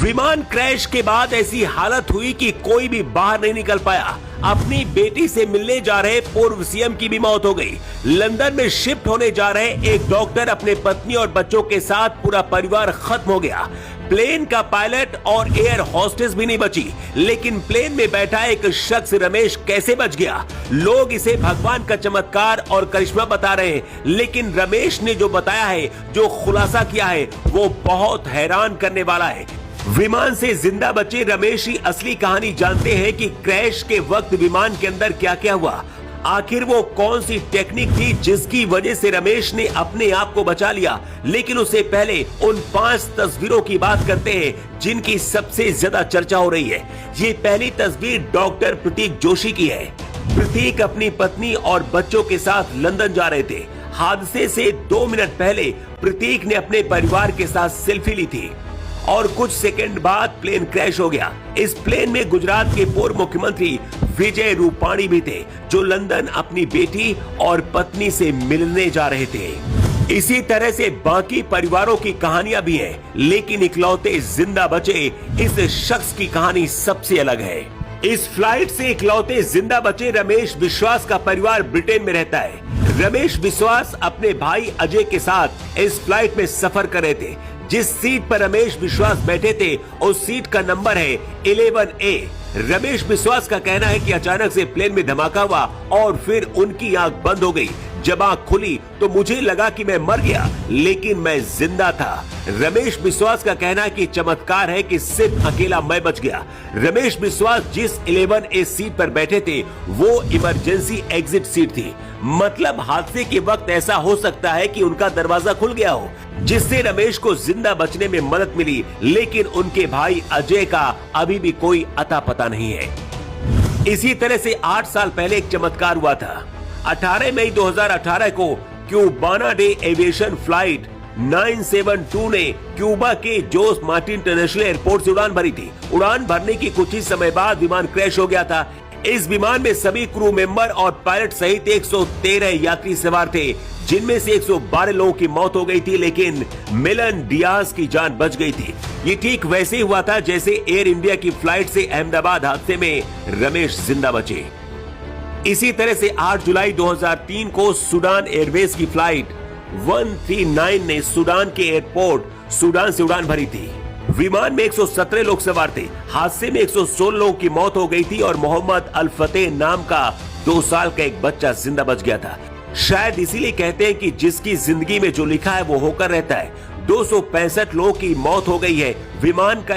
विमान क्रैश के बाद ऐसी हालत हुई कि कोई भी बाहर नहीं निकल पाया। अपनी बेटी से मिलने जा रहे पूर्व सीएम की भी मौत हो गई। लंदन में शिफ्ट होने जा रहे एक डॉक्टर, अपने पत्नी और बच्चों के साथ पूरा परिवार खत्म हो गया। प्लेन का पायलट और एयर होस्टेस भी नहीं बची, लेकिन प्लेन में बैठा एक शख्स रमेश कैसे बच गया? लोग इसे भगवान का चमत्कार और करिश्मा बता रहे हैं, लेकिन रमेश ने जो बताया है, जो खुलासा किया है, वो बहुत हैरान करने वाला है। विमान से जिंदा बचे रमेश ही असली कहानी जानते हैं कि क्रैश के वक्त विमान के अंदर क्या क्या हुआ। आखिर वो कौन सी टेक्निक थी जिसकी वजह से रमेश ने अपने आप को बचा लिया। लेकिन उससे पहले उन 5 तस्वीरों की बात करते हैं जिनकी सबसे ज्यादा चर्चा हो रही है। ये पहली तस्वीर डॉक्टर प्रतीक जोशी की है। प्रतीक अपनी पत्नी और बच्चों के साथ लंदन जा रहे थे। हादसे से 2 मिनट पहले प्रतीक ने अपने परिवार के साथ सेल्फी ली थी और कुछ सेकंड बाद प्लेन क्रैश हो गया। इस प्लेन में गुजरात के पूर्व मुख्यमंत्री विजय रूपाणी भी थे, जो लंदन अपनी बेटी और पत्नी से मिलने जा रहे थे। इसी तरह से बाकी परिवारों की कहानियां भी हैं, लेकिन इकलौते जिंदा बचे इस शख्स की कहानी सबसे अलग है। इस फ्लाइट से इकलौते जिंदा बचे रमेश विश्वास का परिवार ब्रिटेन में रहता है। रमेश विश्वास अपने भाई अजय के साथ इस फ्लाइट में सफर कर रहे थे। जिस सीट पर रमेश विश्वास बैठे थे, उस सीट का नंबर है 11A। रमेश विश्वास का कहना है कि अचानक से प्लेन में धमाका हुआ और फिर उनकी आंख बंद हो गई। जब आंख खुली तो मुझे लगा कि मैं मर गया, लेकिन मैं जिंदा था। रमेश विश्वास का कहना है कि चमत्कार है कि सिर्फ अकेला मैं बच गया। रमेश विश्वास जिस 11A सीट पर बैठे थे, वो इमरजेंसी एग्जिट सीट थी। मतलब हादसे के वक्त ऐसा हो सकता है कि उनका दरवाजा खुल गया हो, जिससे रमेश को जिंदा बचने में मदद मिली। लेकिन उनके भाई अजय का अभी भी कोई अता पता नहीं है। इसी तरह से 8 साल पहले एक चमत्कार हुआ था। 18 मई 2018 को क्यूबाना डे एविएशन फ्लाइट 972 ने क्यूबा के जोस मार्टिन इंटरनेशनल एयरपोर्ट से उड़ान भरी थी। उड़ान भरने की कुछ ही समय बाद विमान क्रैश हो गया था। इस विमान में सभी क्रू मेंबर और पायलट सहित 113 यात्री सवार थे, जिनमें से 112 लोगों की मौत हो गई थी, लेकिन मिलन डियाज की जान बच गई थी। ये ठीक वैसे ही हुआ था जैसे एयर इंडिया की फ्लाइट से अहमदाबाद हादसे में रमेश जिंदा बचे। इसी तरह से 8 जुलाई 2003 को सूडान एयरवेज की फ्लाइट 139 ने सूडान के एयरपोर्ट सूडान से उड़ान भरी थी। विमान में 117 लोग सवार थे। हादसे में 116 लोगों की मौत हो गई थी और मोहम्मद अल फतेह नाम का 2 साल का एक बच्चा जिंदा बच गया था। शायद इसीलिए कहते हैं कि जिसकी जिंदगी में जो लिखा है वो होकर रहता है। 265 लोगों की मौत हो गई है। विमान का